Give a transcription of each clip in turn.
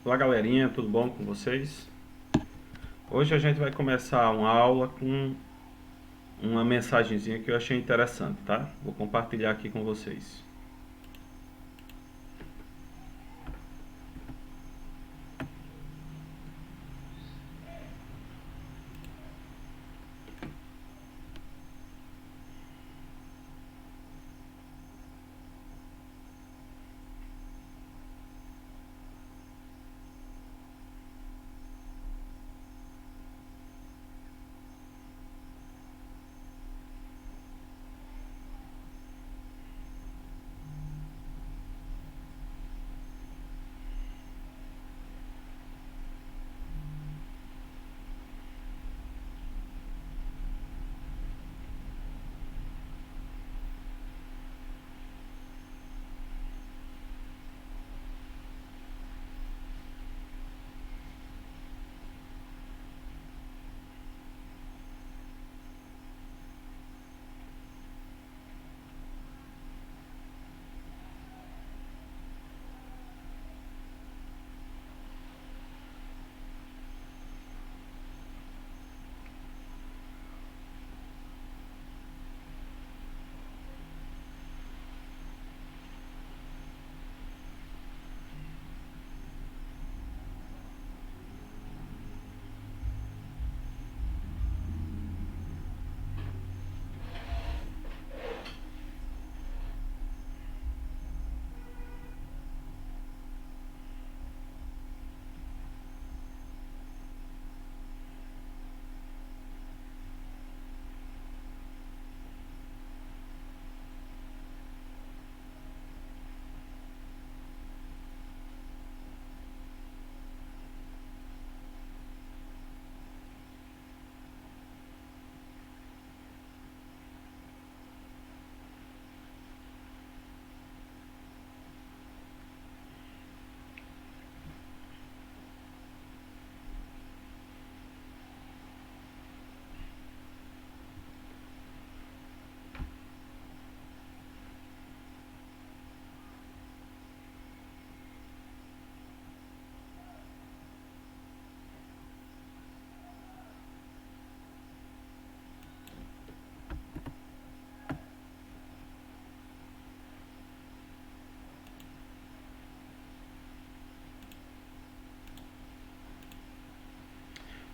Olá galerinha, tudo bom com vocês? Hoje a gente vai começar uma aula com uma mensagenzinha que eu achei interessante, tá? Vou compartilhar aqui com vocês.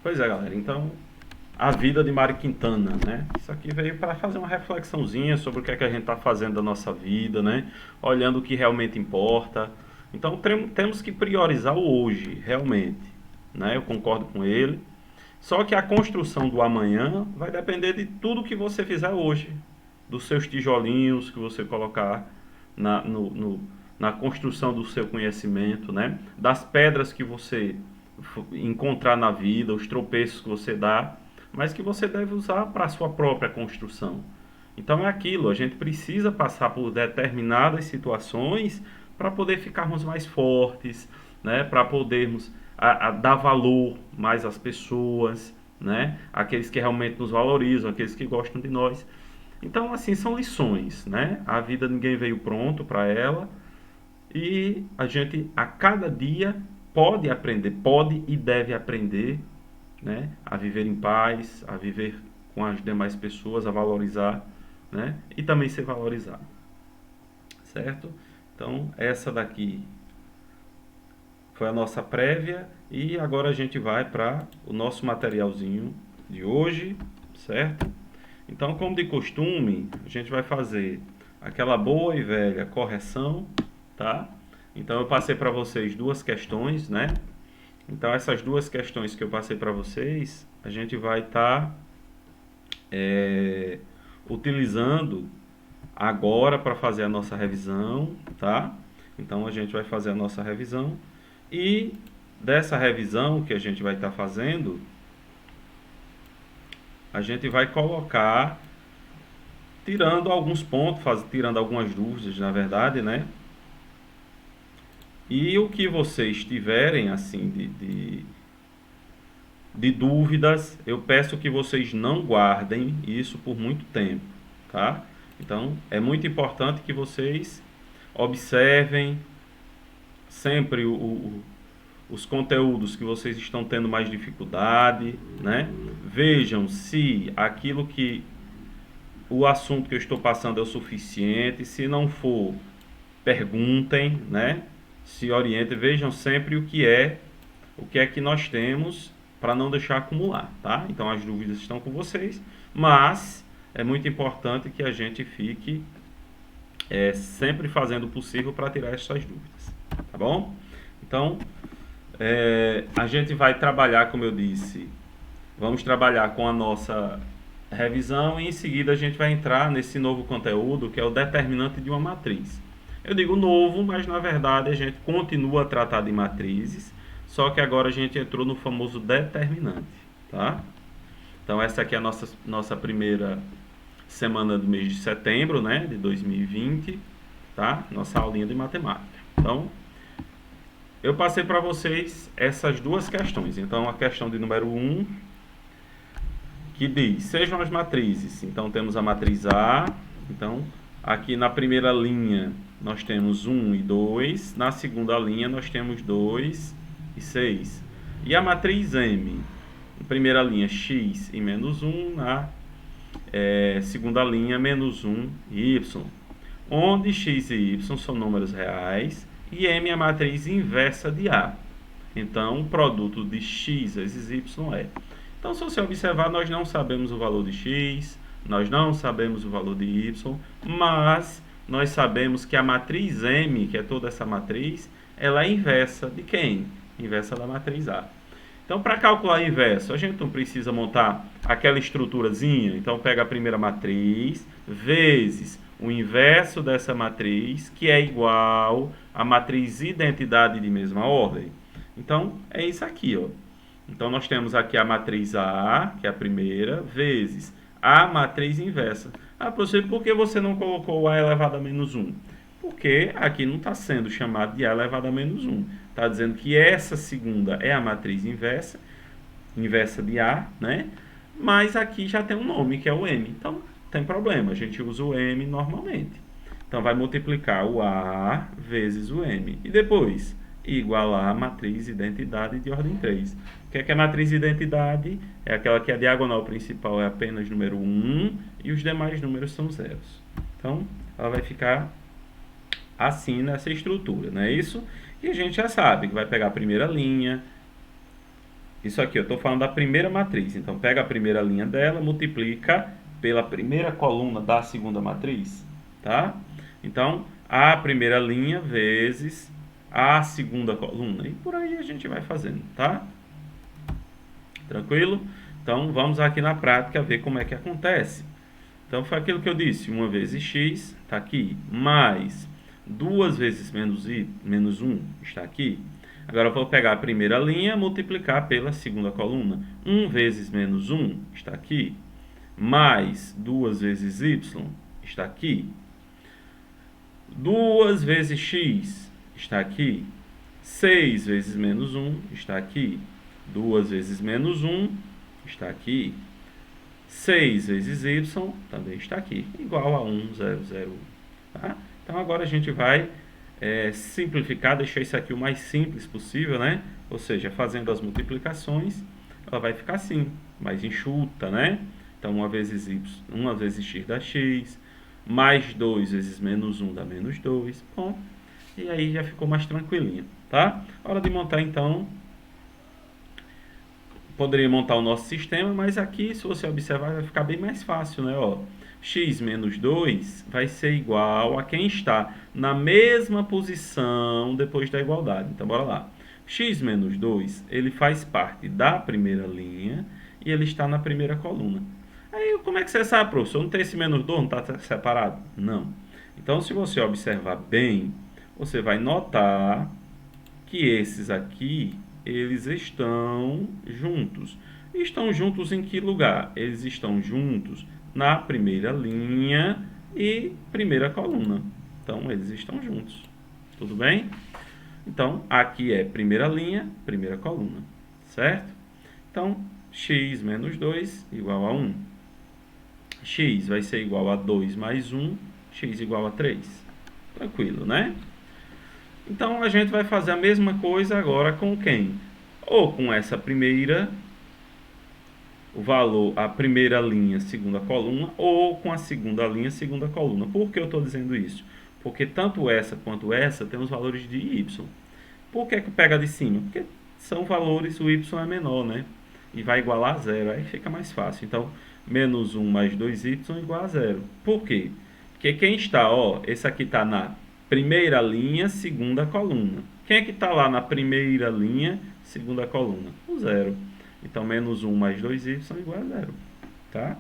Pois é, galera, então a vida de Mário Quintana, né? Isso aqui veio para fazer uma reflexãozinha sobre o que é que a gente está fazendo da nossa vida, né? Olhando o que realmente importa. Então temos que priorizar o hoje, realmente, né? Eu concordo com ele. Só que a construção do amanhã vai depender de tudo que você fizer hoje, dos seus tijolinhos que você colocar na, no, no, na construção do seu conhecimento, né? Das pedras que você encontrar na vida, os tropeços que você dá, mas que você deve usar para a sua própria construção. Então é aquilo, a gente precisa passar por determinadas situações para poder ficarmos mais fortes, né? Para podermos a dar valor mais às pessoas, né? Aqueles que realmente nos valorizam, aqueles que gostam de nós. Então, assim, são lições, né? A vida ninguém veio pronto para ela e a gente a cada dia pode aprender, pode e deve aprender, né? A viver em paz, a viver com as demais pessoas, a valorizar, né? E também ser valorizado, certo? Então, essa daqui foi a nossa prévia e agora a gente vai para o nosso materialzinho de hoje, certo? Então, como de costume, a gente vai fazer aquela boa e velha correção, tá? Então, eu passei para vocês duas questões, né? Então, essas duas questões que eu passei para vocês, a gente vai estar utilizando agora para fazer a nossa revisão, tá? Então, a gente vai fazer a nossa revisão e dessa revisão que a gente vai estar fazendo, a gente vai colocar tirando alguns pontos, tirando algumas dúvidas, na verdade, né? E o que vocês tiverem, assim, de dúvidas, eu peço que vocês não guardem isso por muito tempo, tá? Então, é muito importante que vocês observem sempre os conteúdos que vocês estão tendo mais dificuldade, né? Vejam se aquilo que o assunto que eu estou passando é o suficiente. Se não for, perguntem, né? Se orientem, vejam sempre o que é que nós temos para não deixar acumular, tá? Então as dúvidas estão com vocês, mas é muito importante que a gente fique sempre fazendo o possível para tirar essas dúvidas, tá bom? Então a gente vai trabalhar, como eu disse, vamos trabalhar com a nossa revisão e em seguida a gente vai entrar nesse novo conteúdo que é o determinante de uma matriz. Eu digo novo, mas na verdade a gente continua a tratar de matrizes, só que agora a gente entrou no famoso determinante, tá? Então essa aqui é a nossa primeira semana do mês de setembro, né, de 2020, tá? Nossa aulinha de matemática. Então, eu passei para vocês essas duas questões. Então, a questão de número 1, que diz, sejam as matrizes. Então, temos a matriz A. Então, aqui na primeira linha, nós temos 1 e 2. Na segunda linha, nós temos 2 e 6. E a matriz M, na primeira linha, x e menos 1. Na segunda linha, menos 1 e y. Onde x e y são números reais e M é a matriz inversa de A. Então, o produto de x vezes y é. Então, se você observar, nós não sabemos o valor de x, nós não sabemos o valor de y, mas nós sabemos que a matriz M, que é toda essa matriz, ela é inversa de quem? Inversa da matriz A. Então, para calcular inverso, a gente não precisa montar aquela estruturazinha. Então, pega a primeira matriz, vezes o inverso dessa matriz, que é igual à matriz identidade de mesma ordem. Então, é isso aqui, ó. Então, nós temos aqui a matriz A, que é a primeira, vezes a matriz inversa. Ah, professor, por que você não colocou A elevado a menos 1? Porque aqui não está sendo chamado de A elevado a menos 1. Está dizendo que essa segunda é a matriz inversa, inversa de A, né? Mas aqui já tem um nome, que é o M. Então, tem problema, a gente usa o M normalmente. Então, vai multiplicar o A vezes o M. E depois, igualar a matriz identidade de ordem 3. O que é a matriz identidade? É aquela que a diagonal principal é apenas número 1 e os demais números são zeros. Então, ela vai ficar assim nessa estrutura, não é isso? E a gente já sabe que vai pegar a primeira linha. Isso aqui, eu estou falando da primeira matriz. Então, pega a primeira linha dela, multiplica pela primeira coluna da segunda matriz, tá? Então, a primeira linha vezes a segunda coluna. E por aí a gente vai fazendo, tá? Tranquilo? Então, vamos aqui na prática ver como é que acontece. Então, foi aquilo que eu disse. 1 vezes x, está aqui, mais 2 vezes menos 1, está aqui. Agora, eu vou pegar a primeira linha e multiplicar pela segunda coluna. 1 vezes menos 1, está aqui, mais 2 vezes y, está aqui. 2 vezes x, está aqui. 6 vezes menos 1, está aqui. 2 vezes menos 1, está aqui. 6 vezes y também está aqui, igual a 1, 0, 0, 1. Tá? Então, agora a gente vai simplificar, deixar isso aqui o mais simples possível, né? Ou seja, fazendo as multiplicações, ela vai ficar assim, mais enxuta, né? Então, 1 vezes y, 1 vezes x dá x, mais 2 vezes menos 1 dá menos 2. Bom, e aí já ficou mais tranquilinho, tá? Hora de montar, então. Poderia montar o nosso sistema, mas aqui, se você observar, vai ficar bem mais fácil, né? Ó, x menos 2 vai ser igual a quem está na mesma posição depois da igualdade. Então, bora lá. X menos 2, ele faz parte da primeira linha e ele está na primeira coluna. Aí, como é que você sabe, professor? Não tem esse menos 2, não está separado? Não. Então, se você observar bem, você vai notar que esses aqui, eles estão juntos. Estão juntos em que lugar? Eles estão juntos na primeira linha e primeira coluna. Então, eles estão juntos. Tudo bem? Então, aqui é primeira linha, primeira coluna. Certo? Então, x menos 2 igual a 1. X vai ser igual a 2 mais 1, x igual a 3. Tranquilo, né? Então a gente vai fazer a mesma coisa agora com quem? Ou com essa primeira, o valor, a primeira linha, segunda coluna, ou com a segunda linha, segunda coluna. Por que eu estou dizendo isso? Porque tanto essa quanto essa tem os valores de y. Por que que pega de cima? Porque são valores, o y é menor, né? E vai igualar a zero, aí fica mais fácil. Então, menos 1 mais 2y igual a zero. Por quê? Porque quem está, ó, esse aqui está na primeira linha, segunda coluna. Quem é que está lá na primeira linha, segunda coluna? O zero. Então, menos 1 mais 2y igual a zero. Tá?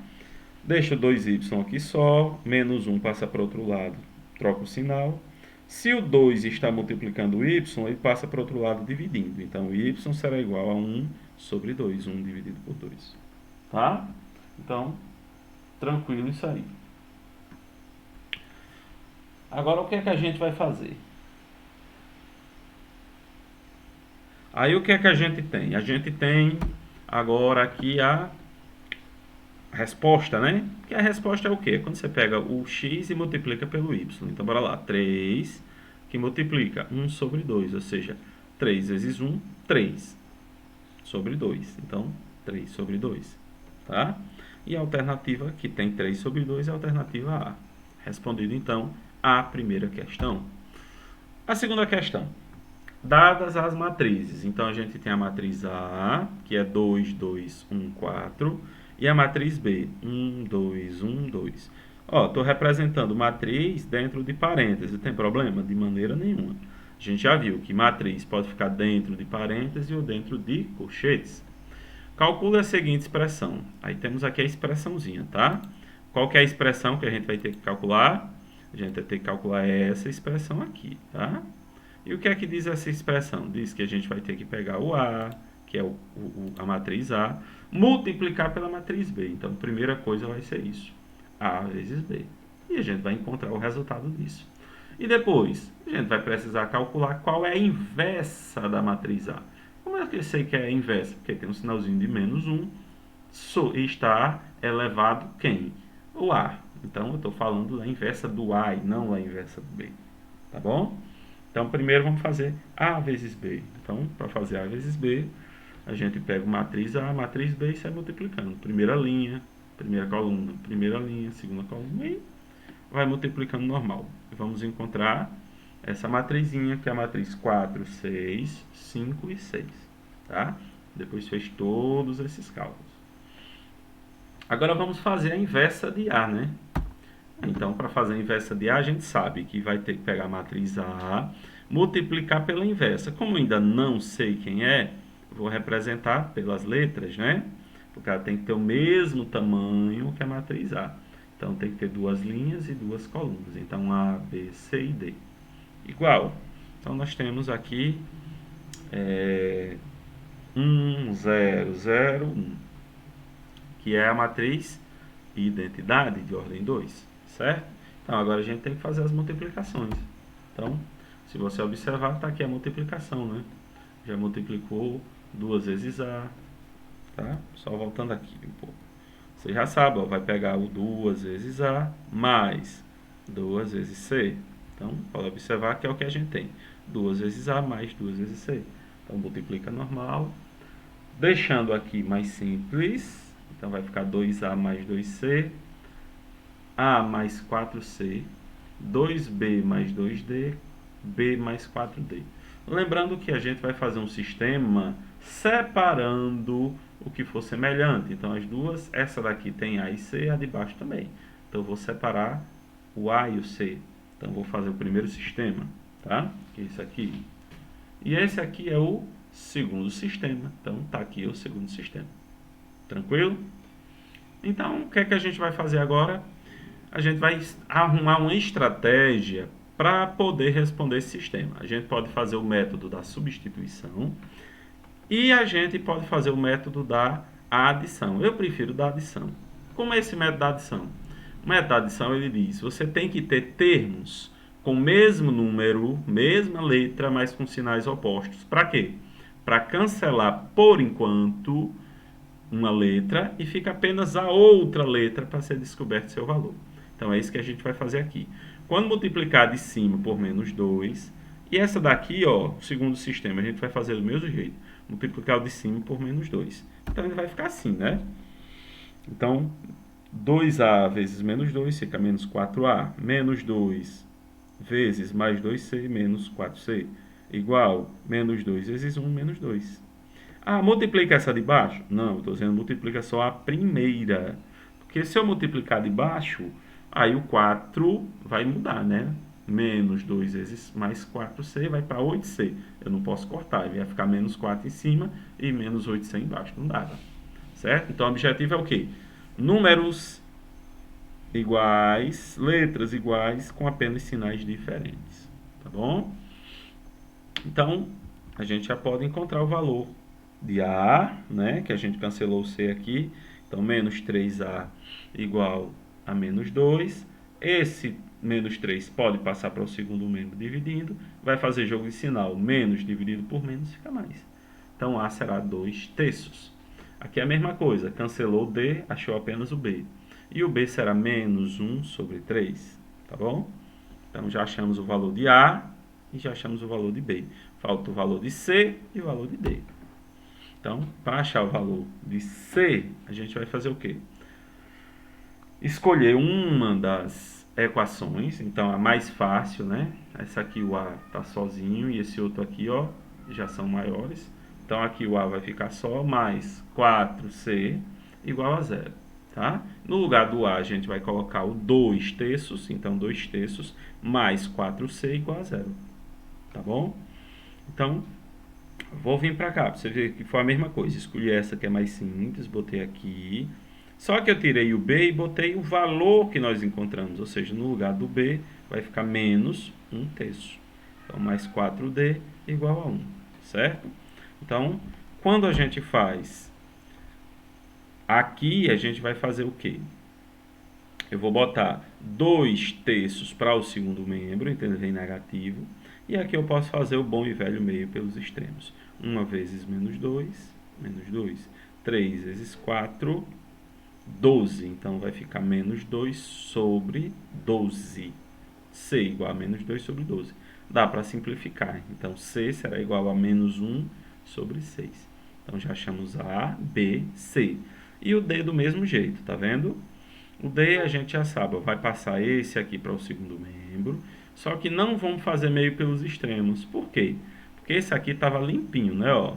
Deixa o 2y aqui só, menos 1 passa para o outro lado, troca o sinal. Se o 2 está multiplicando o y, ele passa para o outro lado dividindo. Então, o y será igual a 1 sobre 2, 1 dividido por 2. Tá? Então, tranquilo isso aí. Agora, o que é que a gente vai fazer? Aí, o que é que a gente tem? A gente tem agora aqui a resposta, né? Que a resposta é o quê? Quando você pega o x e multiplica pelo y. Então, bora lá. 3 que multiplica 1 sobre 2, ou seja, 3 vezes 1, 3 sobre 2. Então, 3 sobre 2, tá? E a alternativa que tem 3 sobre 2 é a alternativa A. Respondido, então, a primeira questão. A segunda questão. Dadas as matrizes, então a gente tem a matriz A, que é 2, 2, 1, 4, e a matriz B, 1, 2, 1, 2. Ó, estou representando matriz dentro de parênteses, tem problema? De maneira nenhuma. A gente já viu que matriz pode ficar dentro de parênteses ou dentro de colchetes. Calcule a seguinte expressão. Aí temos aqui a expressãozinha, tá? Qual que é a expressão que a gente vai ter que calcular? A gente vai ter que calcular essa expressão aqui, tá? E o que é que diz essa expressão? Diz que a gente vai ter que pegar o A, que é a matriz A, multiplicar pela matriz B. Então, a primeira coisa vai ser isso. A vezes B. E a gente vai encontrar o resultado disso. E depois, a gente vai precisar calcular qual é a inversa da matriz A. Como é que eu sei que é a inversa? Porque tem um sinalzinho de menos 1. Está elevado quem? O A. Então, eu estou falando da inversa do A e não da inversa do B. Tá bom? Então, primeiro vamos fazer A vezes B. Então, para fazer A vezes B, a gente pega matriz A, matriz B e sai multiplicando. Primeira linha, primeira coluna, primeira linha, segunda coluna e vai multiplicando normal. E vamos encontrar essa matrizinha, que é a matriz 4, 6, 5 e 6. Tá? Depois fez todos esses cálculos. Agora vamos fazer a inversa de A, né? Então, para fazer a inversa de A, a gente sabe que vai ter que pegar a matriz A, multiplicar pela inversa. Como ainda não sei quem é, vou representar pelas letras, né? Porque ela tem que ter o mesmo tamanho que a matriz A. Então, tem que ter duas linhas e duas colunas. Então, A, B, C e D. Igual. Então, nós temos aqui 1, 0, 0, 1. Que é a matriz identidade de ordem 2. Certo? Então, agora a gente tem que fazer as multiplicações. Então, se você observar, está aqui a multiplicação, né? Já multiplicou 2 vezes A, tá? Só voltando aqui um pouco. Você já sabe, ó, vai pegar o 2 vezes A mais 2 vezes C. Então, pode observar que é o que a gente tem. 2 vezes A mais 2 vezes C. Então, multiplica normal. Deixando aqui mais simples. Então, vai ficar 2A mais 2C. A mais 4C, 2B mais 2D, B mais 4D. Lembrando que a gente vai fazer um sistema separando o que for semelhante. Então, as duas, essa daqui tem A e C, a de baixo também. Então, eu vou separar o A e o C. Então, vou fazer o primeiro sistema, tá? Que é esse aqui. E esse aqui é o segundo sistema. Então, tá aqui o segundo sistema. Tranquilo? Então, o que é que a gente vai fazer agora? A gente vai arrumar uma estratégia para poder responder esse sistema. A gente pode fazer o método da substituição e a gente pode fazer o método da adição. Eu prefiro da adição. Como é esse método da adição? O método da adição, ele diz, você tem que ter termos com o mesmo número, mesma letra, mas com sinais opostos. Para quê? Para cancelar, por enquanto, uma letra e fica apenas a outra letra para ser descoberto seu valor. Então, é isso que a gente vai fazer aqui. Quando multiplicar de cima por menos 2, E essa daqui, ó, o segundo sistema, a gente vai fazer do mesmo jeito. Multiplicar o de cima por menos 2. Então, ele vai ficar assim, né? Então, 2A vezes menos 2 fica menos 4A. Menos 2 vezes mais 2C menos 4C. Igual menos 2 vezes 1 menos 2. Ah, multiplica essa de baixo? Não, eu estou dizendo multiplica só a primeira. Porque se eu multiplicar de baixo, aí o 4 vai mudar, né? Menos 2 vezes mais 4C vai para 8C. Eu não posso cortar, ele vai ficar menos 4 em cima e menos 8C embaixo. Não dá, certo? Então, o objetivo é o quê? Números iguais, letras iguais, com apenas sinais diferentes. Tá bom? Então, a gente já pode encontrar o valor de A, né? Que a gente cancelou o C aqui. Então, menos 3A igual a menos 2. Esse menos 3 pode passar para o segundo membro dividindo. Vai fazer jogo de sinal. Menos dividido por menos fica mais. Então, A será 2 terços. Aqui é a mesma coisa. Cancelou o D, achou apenas o B. E o B será menos 1 sobre 3. Tá bom? Então, já achamos o valor de A e já achamos o valor de B. Falta o valor de C e o valor de D. Então, para achar o valor de C, a gente vai fazer o quê? Escolher uma das equações, então a mais fácil, né? Essa aqui o A está sozinho e esse outro aqui, ó, já são maiores. Então aqui o A vai ficar só, mais 4C igual a 0, tá? No lugar do A a gente vai colocar o 2 terços, então 2 terços, mais 4C igual a 0, tá bom? Então, vou vir para cá, para você ver que foi a mesma coisa. Escolhi essa que é mais simples, botei aqui. Só que eu tirei o B e botei o valor que nós encontramos. Ou seja, no lugar do B vai ficar menos 1 terço. Então, mais 4D igual a 1, certo? Então, quando a gente faz aqui, a gente vai fazer o quê? Eu vou botar 2 terços para o segundo membro, entendeu? Em negativo. E aqui eu posso fazer o bom e velho meio pelos extremos. 1 vezes menos 2, menos 2. 3 vezes 4, 12. Então, vai ficar menos 2 sobre 12. C igual a menos 2 sobre 12. Dá para simplificar. Então, C será igual a menos 1 sobre 6. Então, já achamos A, B, C. E o D do mesmo jeito, tá vendo? O D a gente já sabe, vai passar esse aqui para o segundo membro. Só que não vamos fazer meio pelos extremos. Por quê? Porque esse aqui estava limpinho, né? Ó,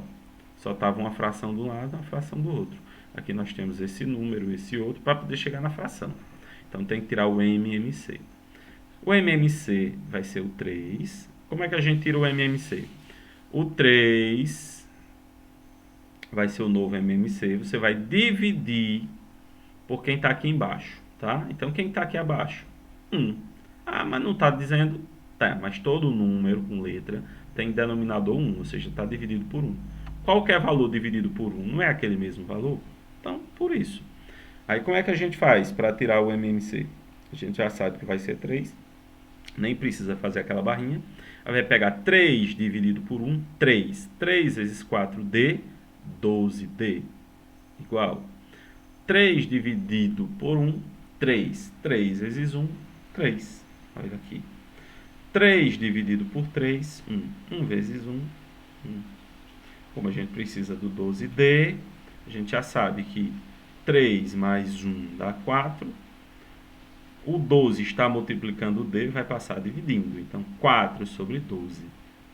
só estava uma fração de um lado e uma fração do outro. Aqui nós temos esse número, esse outro, para poder chegar na fração. Então tem que tirar o MMC. O MMC vai ser o 3. Como é que a gente tira o MMC? O 3 vai ser o novo MMC. Você vai dividir por quem está aqui embaixo, tá? Então quem está aqui abaixo? 1. Ah, mas não está dizendo... Tá, mas todo número com letra tem denominador 1, ou seja, está dividido por 1. Qualquer valor dividido por 1 não é aquele mesmo valor? Então, por isso. Aí como é que a gente faz para tirar o MMC? A gente já sabe que vai ser 3. Nem precisa fazer aquela barrinha. Aí vai pegar 3 dividido por 1, 3. 3 vezes 4D, 12D. Igual. 3 dividido por 1, 3. 3 vezes 1, 3. Olha aqui. 3 dividido por 3, 1. 1 vezes 1, 1. Como a gente precisa do 12D, a gente já sabe que 3 mais 1 dá 4. O 12 está multiplicando o D, vai passar dividindo. Então, 4 sobre 12.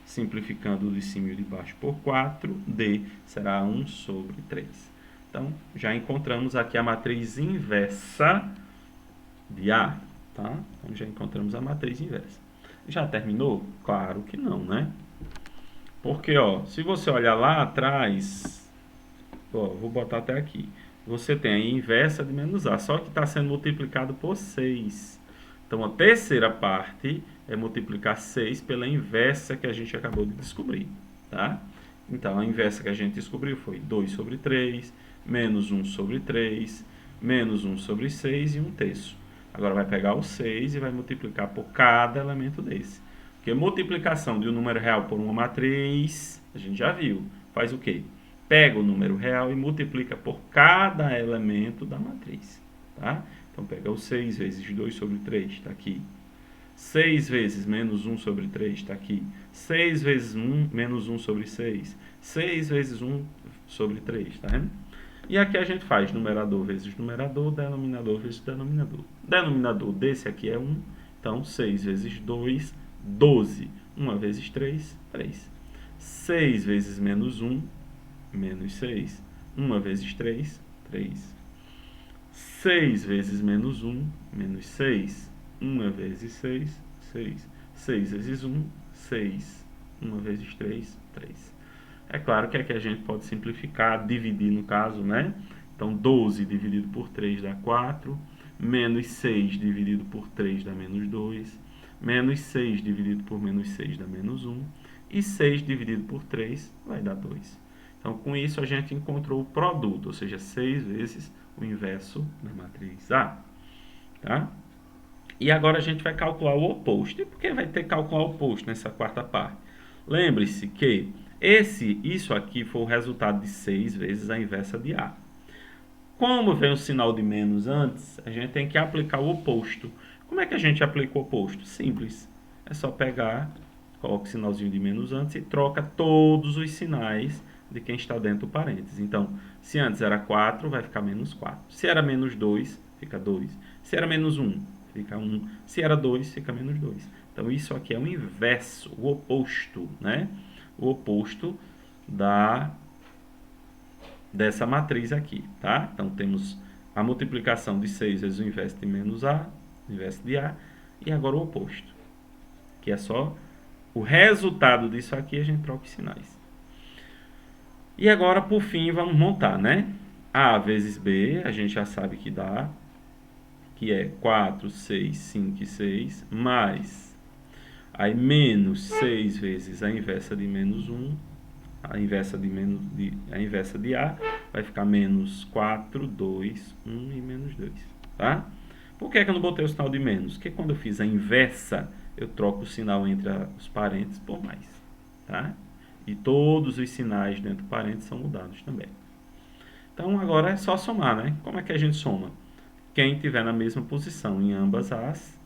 Simplificando o de cima e o de baixo por 4, D será 1 sobre 3. Então, já encontramos aqui a matriz inversa de A. Tá? Então, já encontramos a matriz inversa. Já terminou? Claro que não, né? Porque, ó, se você olhar lá atrás, ó, vou botar até aqui. Você tem a inversa de menos A, só que está sendo multiplicado por 6. Então, a terceira parte é multiplicar 6 pela inversa que a gente acabou de descobrir, tá? Então, a inversa que a gente descobriu foi 2 sobre 3, menos 1 sobre 3, menos 1 sobre 6 e 1 terço. Agora, vai pegar o 6 e vai multiplicar por cada elemento desse. Porque multiplicação de um número real por uma matriz, a gente já viu, faz o quê? Pega o número real e multiplica por cada elemento da matriz, tá? Então, pega o 6 vezes 2 sobre 3, está aqui. 6 vezes menos 1 sobre 3 está aqui. 6 vezes 1 menos 1 sobre 6. 6 vezes 1 sobre 3, tá vendo? E aqui a gente faz numerador vezes numerador, denominador vezes denominador. Denominador desse aqui é 1, então 6 vezes 2, 12. 1 vezes 3, 3. 6 vezes menos 1, menos 6. 1 vezes 3, 3. 6 vezes menos 1, menos 6. 1 vezes 6, 6. 6 vezes 1, 6. 1 vezes 3, 3. É claro que aqui a gente pode simplificar, dividir no caso, né? Então, 12 dividido por 3 dá 4. Menos 6 dividido por 3 dá menos 2. Menos 6 dividido por menos 6 dá menos 1. E 6 dividido por 3 vai dar 2. Então, com isso, a gente encontrou o produto, ou seja, 6 vezes o inverso da matriz A. Tá? E agora a gente vai calcular o oposto. E por que vai ter que calcular o oposto nessa quarta parte? Lembre-se que isso aqui foi o resultado de 6 vezes a inversa de A. Como vem o sinal de menos antes, a gente tem que aplicar o oposto. Como é que a gente aplica o oposto? Simples. É só pegar, coloca o sinalzinho de menos antes e troca todos os sinais de quem está dentro do parênteses. Então, se antes era 4, vai ficar menos 4. Se era menos 2, fica 2. Se era menos 1, fica 1. Se era 2, fica menos 2. Então, isso aqui é o inverso, o oposto, né? O oposto dessa matriz aqui, tá? Então, temos a multiplicação de 6 vezes o inverso de menos A, o inverso de A, e agora o oposto, que é só o resultado disso aqui, a gente troca os sinais. E agora, por fim, vamos montar, né? A vezes B, a gente já sabe que dá, que é 4, 6, 5 e 6, mais, aí menos 6 vezes a inversa de menos 1, a inversa de A vai ficar menos 4, 2, 1 e menos 2, tá? Por que eu não botei o sinal de menos? Porque quando eu fiz a inversa, eu troco o sinal entre os parênteses por mais, tá? E todos os sinais dentro do parênteses são mudados também. Então, agora é só somar, né? Como é que a gente soma? Quem estiver na mesma posição em ambas as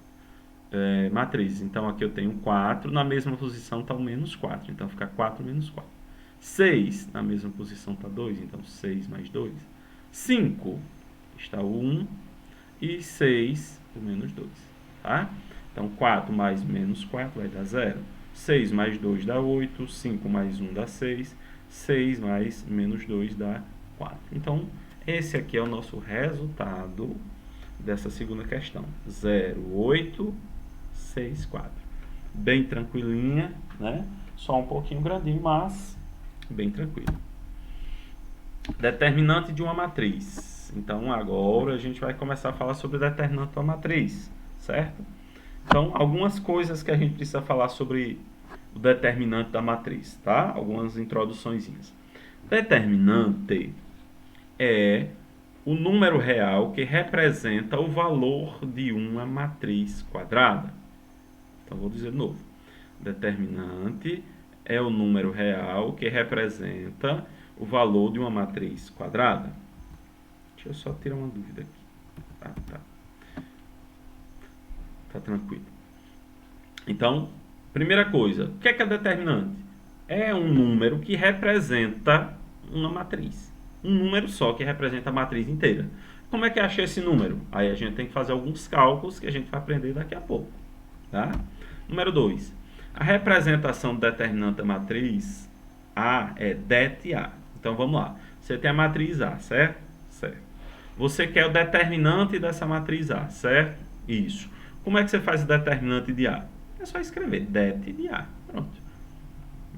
matrizes. Então, aqui eu tenho 4, na mesma posição está o menos 4. Então, fica 4 menos 4. 6, na mesma posição está 2, então 6 mais 2. 5 está o 1 e 6 o menos 2, tá? Então 4 mais menos 4 vai dar 0. 6 mais 2 dá 8, 5 mais 1 dá 6, 6 mais menos 2 dá 4. Então esse aqui é o nosso resultado dessa segunda questão. 0, 8, 6, 4. Bem tranquilinha, né? Só um pouquinho grandinho, mas bem tranquilo. Determinante de uma matriz. Então, agora a gente vai começar a falar sobre o determinante de uma matriz, certo? Então, algumas coisas que a gente precisa falar sobre o determinante da matriz, tá? Algumas introduçõezinhas. Determinante é o número real que representa o valor de uma matriz quadrada. Então, vou dizer de novo. Determinante é o número real que representa o valor de uma matriz quadrada. Deixa eu só tirar uma dúvida aqui. Tá tranquilo. Então, primeira coisa, o que é determinante? É um número que representa uma matriz. Um número só que representa a matriz inteira. Como é que acha esse número? Aí a gente tem que fazer alguns cálculos que a gente vai aprender daqui a pouco. Tá? Número 2. A representação do determinante da matriz A é det A. Então, vamos lá. Você tem a matriz A, certo? Certo. Você quer o determinante dessa matriz A, certo? Isso. Como é que você faz o determinante de A? É só escrever det de A. Pronto.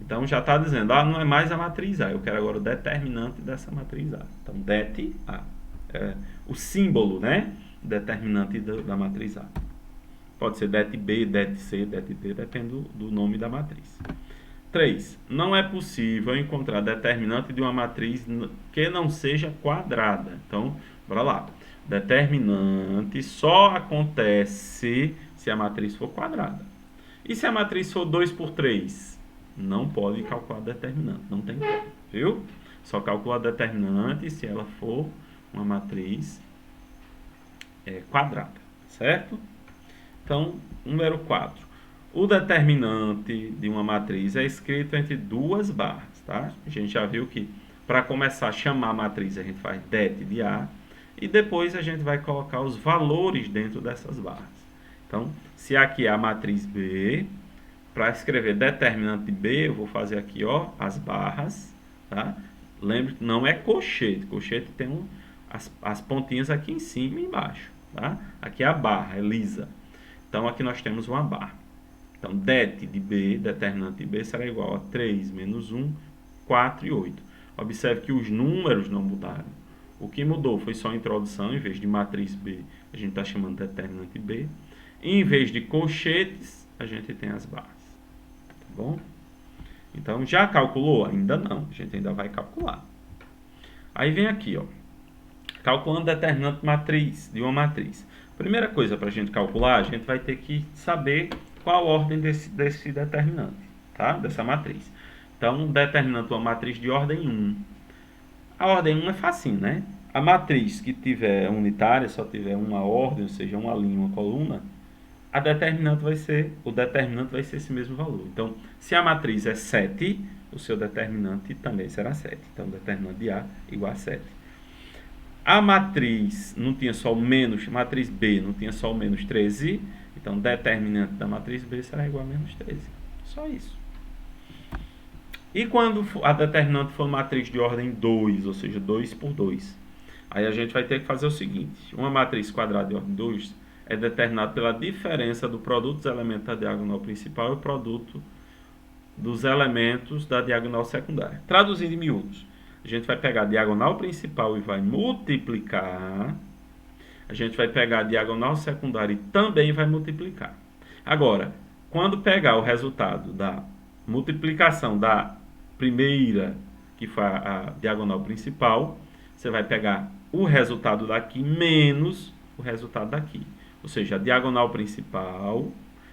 Então, já está dizendo, não é mais a matriz A. Eu quero agora o determinante dessa matriz A. Então, det A. É o símbolo, né? Determinante da matriz A. Pode ser det B, det C, det D, depende do nome da matriz. 3. Não é possível encontrar determinante de uma matriz que não seja quadrada. Então, bora lá. Determinante só acontece se a matriz for quadrada. E se a matriz for 2 por 3? Não pode calcular determinante, não tem como, viu? Só calcula determinante se ela for uma matriz quadrada, certo? Então, número 4. O determinante de uma matriz é escrito entre duas barras, tá? A gente já viu que para começar a chamar a matriz a gente faz det de A e depois a gente vai colocar os valores dentro dessas barras. Então, se aqui é a matriz B, para escrever determinante de B, eu vou fazer aqui, ó, as barras, tá? Lembre que não é colchete. Colchete tem as pontinhas aqui em cima e embaixo, tá? Aqui é a barra, é lisa. Então, aqui nós temos uma barra. Então, det de B, determinante de B, será igual a 3 menos 1, 4 e 8. Observe que os números não mudaram. O que mudou foi só a introdução. Em vez de matriz B, a gente está chamando de determinante B. E em vez de colchetes, a gente tem as barras. Tá bom? Então, já calculou? Ainda não. A gente ainda vai calcular. Aí vem aqui, ó. Calculando determinante matriz, de uma matriz. Primeira coisa para a gente calcular, a gente vai ter que saber qual a ordem desse determinante, tá? Dessa matriz. Então, um determinante de uma matriz de ordem 1. A ordem 1 é facinho, né? A matriz que tiver unitária, só tiver uma ordem, ou seja, uma linha, uma coluna, o determinante vai ser esse mesmo valor. Então, se a matriz é 7, o seu determinante também será 7. Então, o determinante de A igual a 7. A matriz não tinha só o menos, matriz B não tinha só o menos 13, então determinante da matriz B será igual a menos 13. Só isso. E quando a determinante for matriz de ordem 2, ou seja, 2 por 2, aí a gente vai ter que fazer o seguinte: uma matriz quadrada de ordem 2 é determinada pela diferença do produto dos elementos da diagonal principal e o produto dos elementos da diagonal secundária. Traduzindo em miúdos, a gente vai pegar a diagonal principal e vai multiplicar. A gente vai pegar a diagonal secundária e também vai multiplicar. Agora, quando pegar o resultado da multiplicação da primeira, que foi a diagonal principal, você vai pegar o resultado daqui menos o resultado daqui. Ou seja, a diagonal principal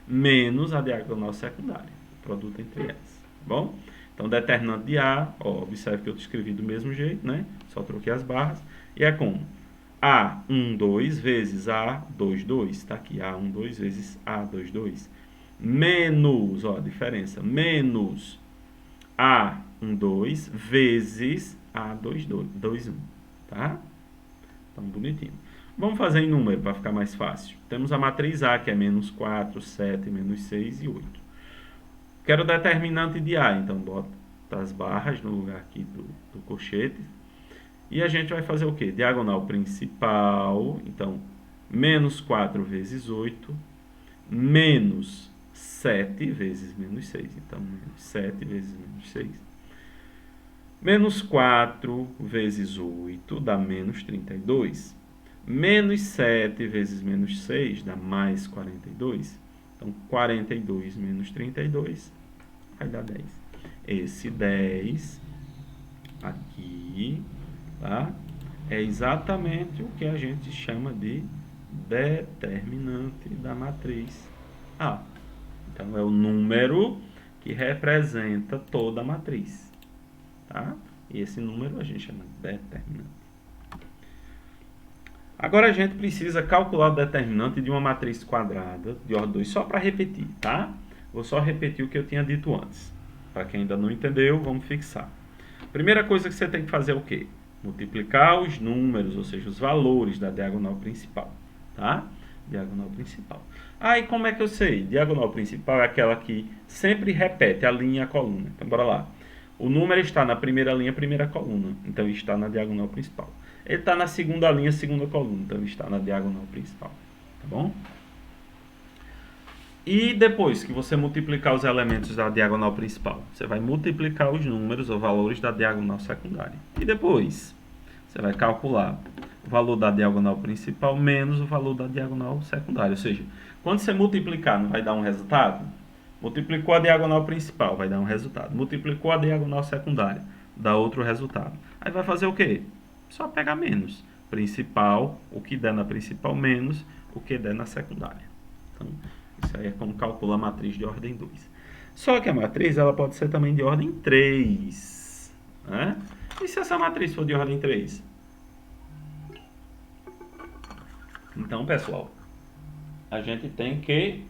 menos a diagonal secundária. O produto entre elas. Tá bom? Então, determinante de A, ó, observe que eu escrevi do mesmo jeito, né? Só troquei as barras. E é como? A1, 2 vezes A2, 2. Está aqui, A1, 2 vezes A2, 2. Menos, ó, a diferença. Menos A1, 2 vezes A2, 2, 1. Tá? Então, bonitinho. Vamos fazer em número para ficar mais fácil. Temos a matriz A, que é menos 4, 7, menos 6 e 8. Quero o determinante de A, então bota as barras no lugar aqui do colchete. E a gente vai fazer o quê? Diagonal principal, então, menos 4 vezes 8, menos 7 vezes menos 6. Então, menos 7 vezes menos 6. Menos 4 vezes 8 dá menos 32. Menos 7 vezes menos 6 dá mais 42. Então, 42 menos 32 vai dar 10. Esse 10 aqui, tá? É exatamente o que a gente chama de determinante da matriz A. Então, é o número que representa toda a matriz, tá? E esse número a gente chama de determinante. Agora a gente precisa calcular o determinante de uma matriz quadrada de ordem 2, só para repetir, tá? Vou só repetir o que eu tinha dito antes. Para quem ainda não entendeu, vamos fixar. Primeira coisa que você tem que fazer é o quê? Multiplicar os números, ou seja, os valores da diagonal principal, tá? Diagonal principal. Aí como é que eu sei? Diagonal principal é aquela que sempre repete a linha e a coluna. Então bora lá. O número está na primeira linha, primeira coluna. Então está na diagonal principal. Ele está na segunda linha, segunda coluna. Então está na diagonal principal. Tá bom? E depois que você multiplicar os elementos da diagonal principal, você vai multiplicar os números ou valores da diagonal secundária. E depois, você vai calcular o valor da diagonal principal menos o valor da diagonal secundária. Ou seja, quando você multiplicar, não vai dar um resultado? Multiplicou a diagonal principal, vai dar um resultado. Multiplicou a diagonal secundária, dá outro resultado. Aí vai fazer o quê? Só pegar menos. Principal, o que der na principal, menos o que der na secundária. Então, isso aí é como calcula a matriz de ordem 2. Só que a matriz ela pode ser também de ordem 3. Né? E se essa matriz for de ordem 3? Então, pessoal, a gente tem que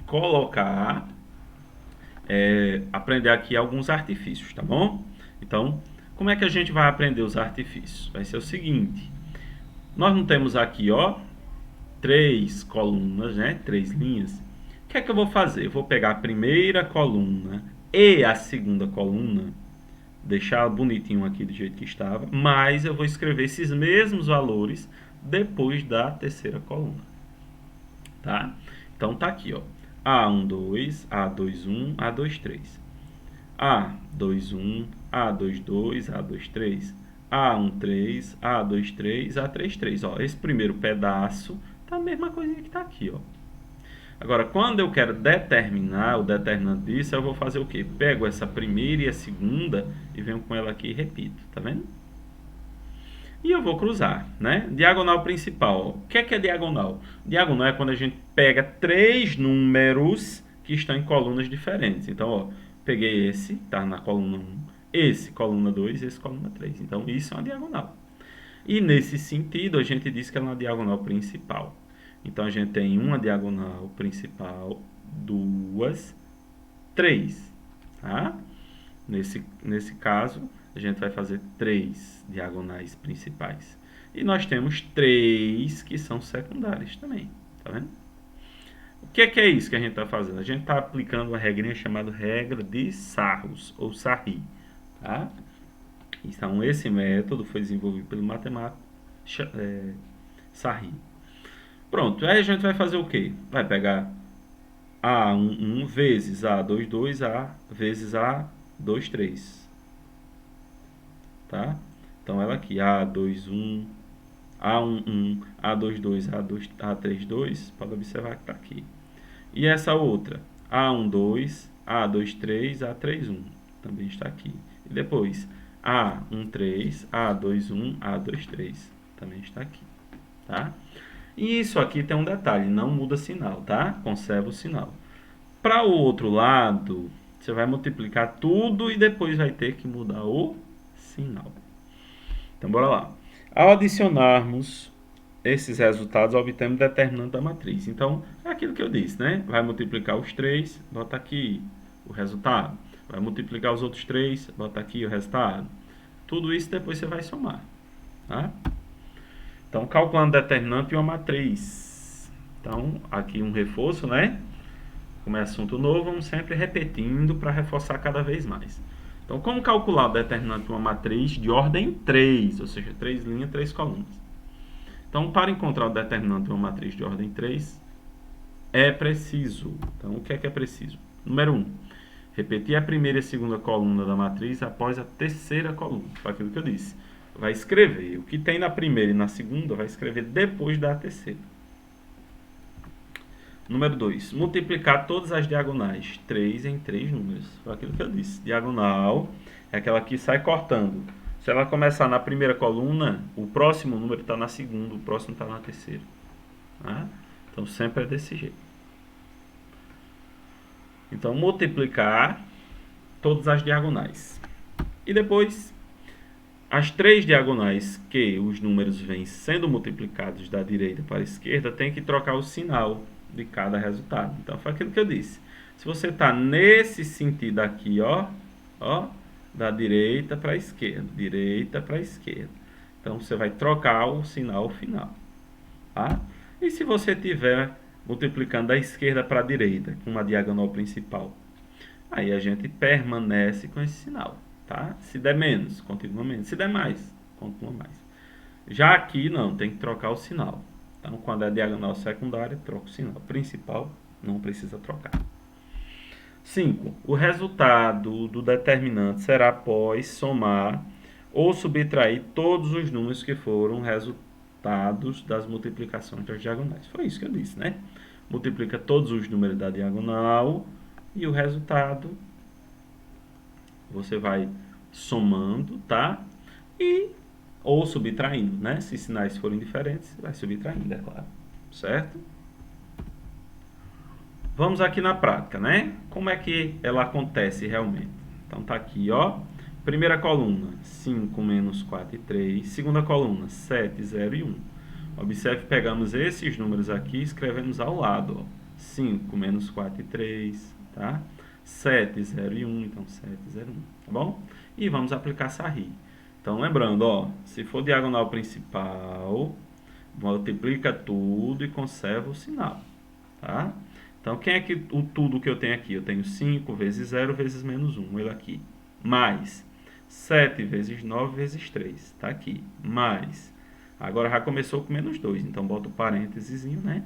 colocar, aprender aqui alguns artifícios, tá bom? Então, como é que a gente vai aprender os artifícios? Vai ser o seguinte, nós não temos aqui, ó, 3 colunas, né? 3 linhas. O que é que eu vou fazer? Eu vou pegar a primeira coluna e a segunda coluna, deixar bonitinho aqui do jeito que estava, mas eu vou escrever esses mesmos valores depois da terceira coluna, tá? Então tá aqui, ó, A12, A21, A23, A21, A22, A23, A13, A23, A33, ó, esse primeiro pedaço tá a mesma coisinha que tá aqui, ó. Agora, quando eu quero determinar o determinante disso, eu vou fazer o quê? Pego essa primeira e a segunda e venho com ela aqui e repito, tá vendo? E eu vou cruzar, né? Diagonal principal. O que é diagonal? Diagonal é quando a gente pega 3 números que estão em colunas diferentes. Então, ó, peguei esse, tá na coluna 1, esse coluna 2, esse coluna 3. Então, isso é uma diagonal. E nesse sentido, a gente diz que ela é uma diagonal principal. Então, a gente tem uma diagonal principal, 2, 3, tá? Nesse caso, a gente vai fazer 3 diagonais principais. E nós temos 3 que são secundárias também, tá vendo? O que é isso que a gente está fazendo? A gente está aplicando uma regrinha chamada regra de Sarros, ou Sarri, tá? Então, esse método foi desenvolvido pelo matemático Sarri. Pronto, aí a gente vai fazer o quê? Vai pegar A11 vezes A22, A vezes A23, tá? Então, ela aqui, A21, A11, A22, A32, pode observar que está aqui. E essa outra, A12, A23, A31, também está aqui. E depois, A13, A21, A23, também está aqui, tá? E isso aqui tem um detalhe, não muda sinal, tá? Conserva o sinal. Para o outro lado, você vai multiplicar tudo e depois vai ter que mudar o sinal. Então, bora lá. Ao adicionarmos esses resultados, obtemos o determinante da matriz. Então, é aquilo que eu disse, né? Vai multiplicar os 3, bota aqui o resultado. Vai multiplicar os outros 3, bota aqui o resultado. Tudo isso depois você vai somar, tá? Então, calculando determinante e uma matriz. Então, aqui um reforço, né? Como é assunto novo, vamos sempre repetindo para reforçar cada vez mais. Então, como calcular o determinante de uma matriz de ordem 3, ou seja, 3 linhas, 3 colunas? Então, para encontrar o determinante de uma matriz de ordem 3, é preciso. Então, o que é preciso? Número 1, repetir a primeira e a segunda coluna da matriz após a terceira coluna. Foi aquilo que eu disse. Vai escrever o que tem na primeira e na segunda, vai escrever depois da terceira. Número 2, multiplicar todas as diagonais, 3 em 3 números. Foi aquilo que eu disse. Diagonal é aquela que sai cortando. Se ela começar na primeira coluna, o próximo número está na segunda, o próximo está na terceira. Tá? Então, sempre é desse jeito. Então, multiplicar todas as diagonais. E depois, as 3 diagonais que os números vêm sendo multiplicados da direita para a esquerda, tem que trocar o sinal de cada resultado. Então, foi aquilo que eu disse. Se você está nesse sentido aqui, ó, da direita para a esquerda, direita para a esquerda. Então, você vai trocar o sinal final, tá? E se você estiver multiplicando da esquerda para a direita, com uma diagonal principal, aí a gente permanece com esse sinal, tá? Se der menos, continua menos. Se der mais, continua mais. Já aqui, não, tem que trocar o sinal. Então, quando é diagonal secundária, troca o sinal. Principal, não precisa trocar. 5. O resultado do determinante será após somar ou subtrair todos os números que foram resultados das multiplicações das diagonais. Foi isso que eu disse, né? Multiplica todos os números da diagonal e o resultado você vai somando, tá? Ou subtraindo, né? Se sinais forem diferentes, vai subtraindo, é claro. Certo? Vamos aqui na prática, né? Como é que ela acontece realmente? Então, tá aqui, ó. Primeira coluna, 5 menos 4 e 3. Segunda coluna, 7, 0 e 1. Observe, pegamos esses números aqui e escrevemos ao lado, ó. 5 menos 4 e 3, tá? 7, 0 e 1, então 7, 0, 1, tá bom? E vamos aplicar Sarri. Então, lembrando, ó, se for diagonal principal, multiplica tudo e conserva o sinal, tá? Então, quem é que o tudo que eu tenho aqui? Eu tenho 5 vezes 0 vezes menos 1, ele aqui. Mais 7 vezes 9 vezes 3, tá aqui. Mais, agora já começou com menos 2, então bota o parênteses, né?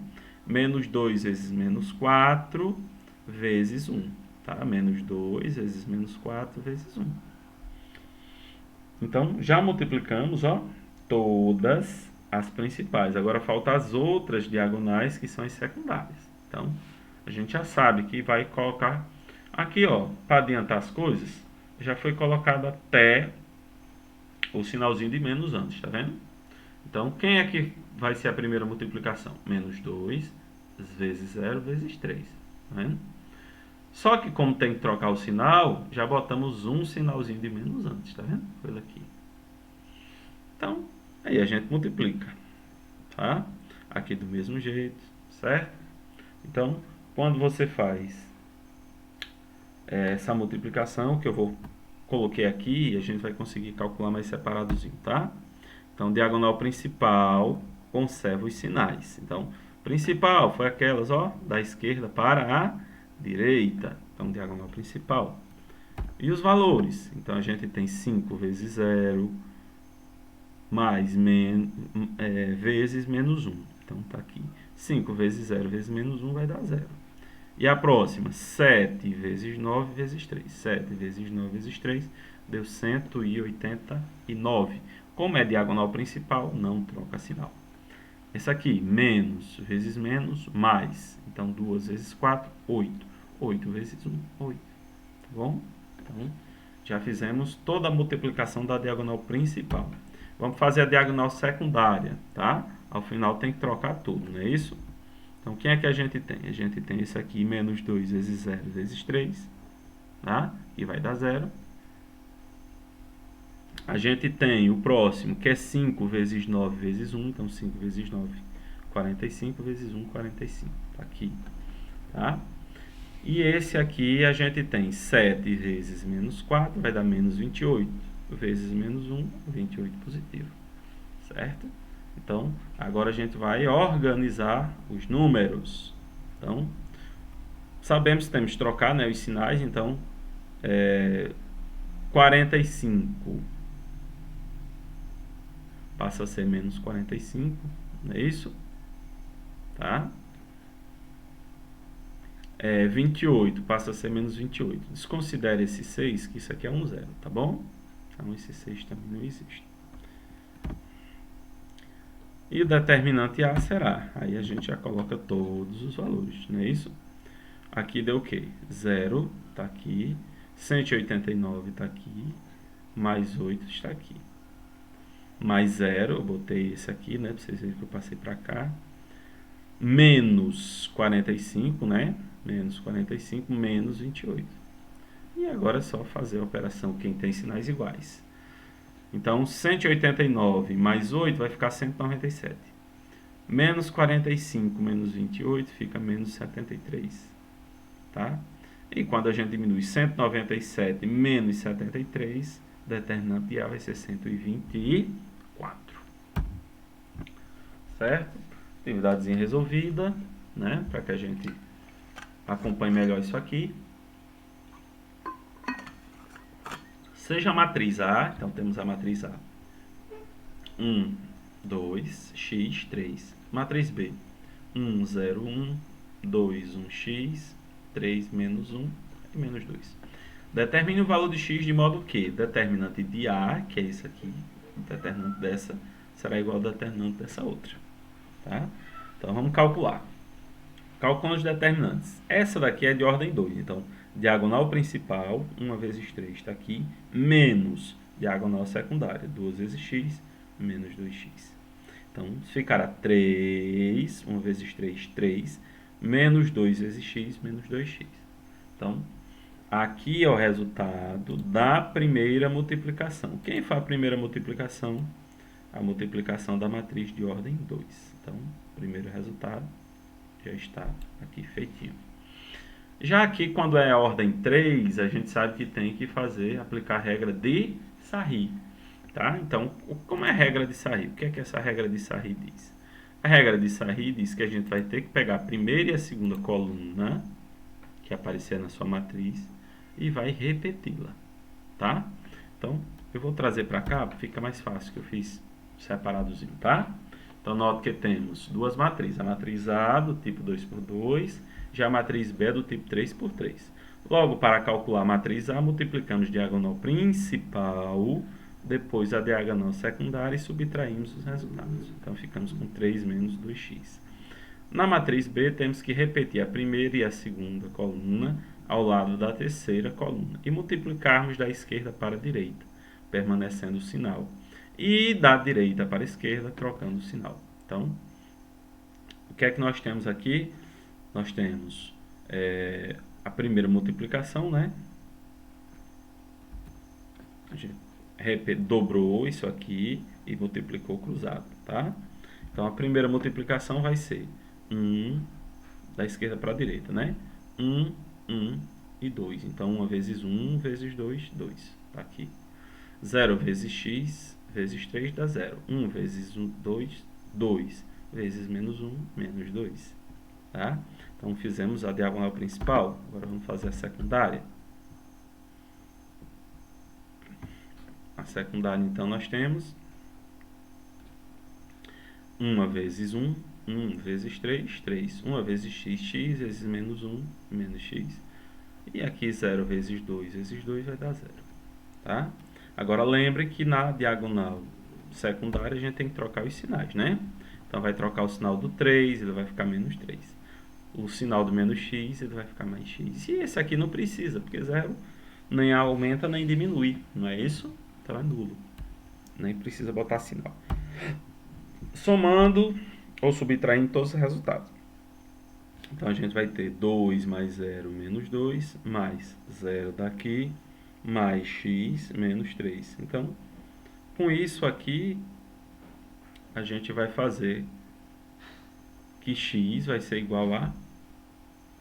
Menos 2 vezes menos 4 vezes 1, tá? Menos 2 vezes menos 4 vezes 1. Então, já multiplicamos, ó, todas as principais. Agora faltam as outras diagonais, que são as secundárias. Então, a gente já sabe que vai colocar aqui, ó, para adiantar as coisas, já foi colocado até o sinalzinho de menos antes, tá vendo? Então, quem é que vai ser a primeira multiplicação? Menos 2 vezes 0 vezes 3, tá vendo? Só que como tem que trocar o sinal, já botamos um sinalzinho de menos antes, tá vendo? Foi aqui. Então, aí a gente multiplica, tá? Aqui do mesmo jeito, certo? Então, quando você faz essa multiplicação, que eu coloquei aqui, a gente vai conseguir calcular mais separadozinho, tá? Então, diagonal principal, conserva os sinais. Então, principal foi aquelas, ó, da esquerda para a direita. Então, diagonal principal. E os valores? Então, a gente tem 5 vezes 0, mais vezes menos 1. Então, está aqui. 5 vezes 0 vezes menos 1 vai dar 0. E a próxima, 7 vezes 9 vezes 3. 7 vezes 9 vezes 3 deu 189. Como é diagonal principal, não troca sinal. Esse aqui, menos vezes menos, mais. Então, 2 vezes 4, 8. 8 vezes 1, 8. Tá bom? Então, já fizemos toda a multiplicação da diagonal principal. Vamos fazer a diagonal secundária, tá? Ao final tem que trocar tudo, não é isso? Então, quem é que a gente tem? A gente tem esse aqui, menos 2 vezes 0 vezes 3, tá? E vai dar 0. A gente tem o próximo, que é 5 vezes 9 vezes 1. Então, 5 vezes 9, 45 vezes 1, 45. Tá aqui, tá? E esse aqui a gente tem 7 vezes menos 4, vai dar menos 28. Vezes menos 1, 28 positivo. Certo? Então, agora a gente vai organizar os números. Então, sabemos que temos que trocar, né, os sinais. Então, 45 passa a ser menos 45, não é isso? Tá? 28 passa a ser menos 28. Desconsidere esse 6, que isso aqui é um zero, tá bom? Então, esse 6 também não existe. E o determinante A será. Aí a gente já coloca todos os valores, não é isso? Aqui deu o quê? 0 está aqui. 189 está aqui. Mais 8 está aqui. Mais 0, eu botei esse aqui, né? Para vocês verem que eu passei para cá. Menos 45, né? Menos 45, menos 28. E agora é só fazer a operação quem tem sinais iguais. Então, 189 mais 8 vai ficar 197. Menos 45 menos 28 fica menos 73. Tá? E quando a gente diminui 197 menos 73, determinante de A vai ser 124. Certo? Atividadezinha resolvida, né? Para que a gente acompanhe melhor isso aqui. Seja a matriz A, então temos a matriz A. 1, 2, x, 3. Matriz B. 1, 0, 1, 2, 1x, 3, menos 1 e menos 2. Determine o valor de x de modo que determinante de A, que é isso aqui, o determinante dessa, será igual ao determinante dessa outra. Tá? Então, vamos calcular. Calculando os determinantes. Essa daqui é de ordem 2. Então, diagonal principal, 1 vezes 3 está aqui, menos diagonal secundária, 2 vezes x, menos 2x. Então, ficará 3, 1 vezes 3, 3, menos 2 vezes x, menos 2x. Então, aqui é o resultado da primeira multiplicação. Quem faz a primeira multiplicação? a multiplicação da matriz de ordem 2. Então, o primeiro resultado já está aqui feitinho. Já aqui, quando é a ordem 3, a gente sabe que tem que aplicar a regra de Sarri. Tá? Então, como é a regra de Sarri? O que é que essa regra de Sarri diz? A regra de Sarri diz que a gente vai ter que pegar a primeira e a segunda coluna que aparecer na sua matriz e vai repeti-la. Tá? Então, eu vou trazer para cá, fica mais fácil, que eu fiz separadozinho, tá? Então, note que temos duas matrizes. A matriz A do tipo 2×2, já a matriz B do tipo 3×3. Logo, para calcular a matriz A, multiplicamos a diagonal principal, depois a diagonal secundária e subtraímos os resultados. Então, ficamos com 3 menos 2x. Na matriz B, temos que repetir a primeira e a segunda coluna ao lado da terceira coluna e multiplicarmos da esquerda para a direita, permanecendo o sinal. E da direita para a esquerda, trocando o sinal. Então, o que é que nós temos aqui? Nós temos a primeira multiplicação, né? A gente dobrou isso aqui e multiplicou cruzado, tá? Então, a primeira multiplicação vai ser 1 da esquerda para a direita, né? 1, 1 e 2. Então, 1 vezes 1 vezes 2, 2. Tá aqui. 0 vezes x vezes 3 dá 0. 1 vezes 2, 2 vezes menos 1, menos 2. Tá? Então, fizemos a diagonal principal. Agora, vamos fazer a secundária. A secundária, então, nós temos 1 vezes 1, 1 vezes 3, 3. 1 vezes x, x vezes menos 1, menos x. E aqui 0 vezes 2 vezes 2 vai dar 0. Tá? Agora, lembre que na diagonal secundária a gente tem que trocar os sinais, né? Então, vai trocar o sinal do 3, ele vai ficar menos 3. O sinal do menos x, ele vai ficar mais x. E esse aqui não precisa, porque 0 nem aumenta nem diminui, não é isso? Então, é nulo. Nem precisa botar sinal. Somando ou subtraindo todos os resultados. Então, a gente vai ter 2 mais 0 menos 2, mais 0 daqui, mais x menos 3. Então, com isso aqui, a gente vai fazer que x vai ser igual a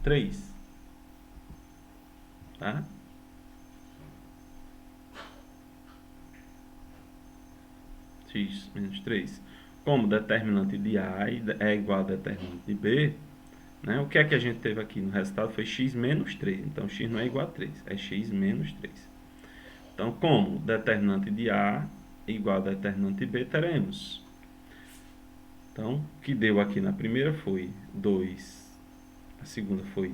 3. Tá? X menos 3. Como determinante de A é igual a determinante de B, né? O que é que a gente teve aqui no resultado foi x menos 3. Então, x não é igual a 3, é x menos 3. Então, como determinante de A é igual a determinante de B, teremos. Então, o que deu aqui na primeira foi 2. A segunda foi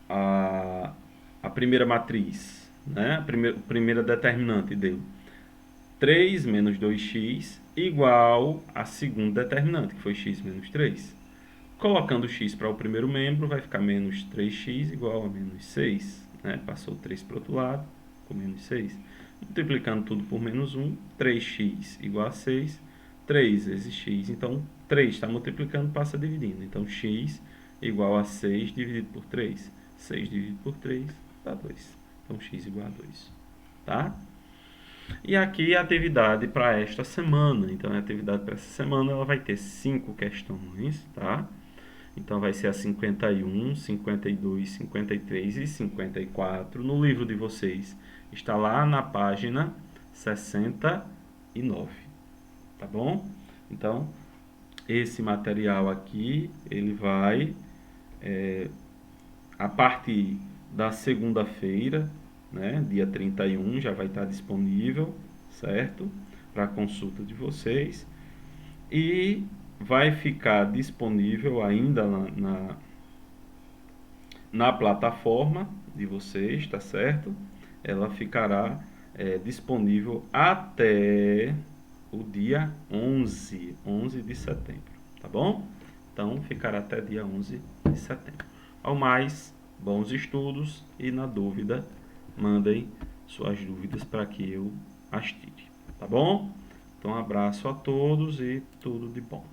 a primeira matriz, né? A primeira determinante deu 3 menos 2x igual a segunda determinante, que foi x menos 3. Colocando x para o primeiro membro, vai ficar menos 3x igual a menos 6. Né? Passou 3 para o outro lado, com menos 6. Multiplicando tudo por menos 1, 3x igual a 6. 3 vezes x, então 3 está multiplicando, passa dividindo. Então, x igual a 6 dividido por 3. 6 dividido por 3 dá 2. Então, x igual a 2. Tá? E aqui a atividade para esta semana. Então, a atividade para essa semana ela vai ter 5 questões, tá? Então, vai ser a 51, 52, 53 e 54. No livro de vocês está lá na página 69, tá bom? Então, esse material aqui, ele vai, a partir da segunda-feira, né, dia 31, já vai estar disponível, certo? Para consulta de vocês. E vai ficar disponível ainda na plataforma de vocês, tá certo? Ela ficará disponível até o dia 11 de setembro, tá bom? Então, ficará até dia 11 de setembro. Ao mais, bons estudos e, na dúvida, mandem suas dúvidas para que eu as tire, tá bom? Então, um abraço a todos e tudo de bom.